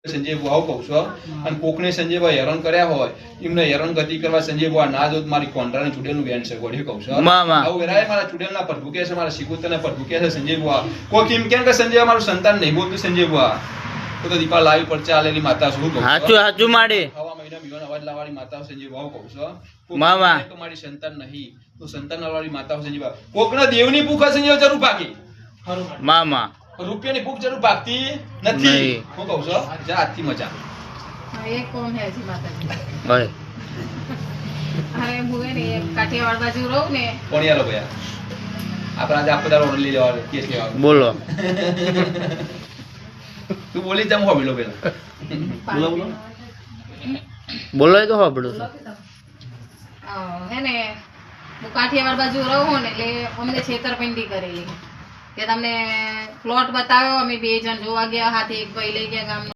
સંજય બુઆ કહું છું અને કોકને સંજયભાઈ હેરાન કર્યા હોય એમને હેરાન ગતિ કરવા સંજય બુઆ ના જો મારી કોન્ટ્રાને ચુડેલનું બેન છે ગોળી કહું છું આવું વેરાય મારા ચુડેલના પર ભૂકે છે મારા શિકોતરના પર ભૂકે છે સંજય બુઆ કોક એમ કેમ કે સંજય મારું સંતાન નહીં બોલતું સંજય બુઆ તો દીપા લાવી પડચે આલેલી માતા શું કહું હાચું માડે હવા મહિના બીવાનો અવાજ લાવવાની માતા સંજય બુઆ કહું છું મામા તો મારી સંતાન નહીં તો સંતાન વાળી માતા સંજય બુઆ કોકના દેવની ભૂખ સંજય જરૂર ભાગી મામા રૂપિયાની ભૂખ જરૂર ભાગતી નથી હું કહું છું જા આજથી મજા એક કોમ હે જી માતાજી ભાઈ અરે મુએ ને કાઠિયાવાડ બાજુ રહું ને કોણ યાર ભયા આપણે આજે આપદાર ઓર્ડર લઈ લેવા કેસ લેવા બોલો તું બોલી જામ હોબીલો પેલા બોલો બોલો બોલો એ તો હોબળું હે ને હું કાઠિયાવાડ બાજુ રહું ને એટલે અમને છેતરપિંડી કરેલી કે તમને પ્લોટ બતાવ્યો અમે બે જણ જોવા ગયા હાથે એક ભાઈ લઈ ગયા ગામનો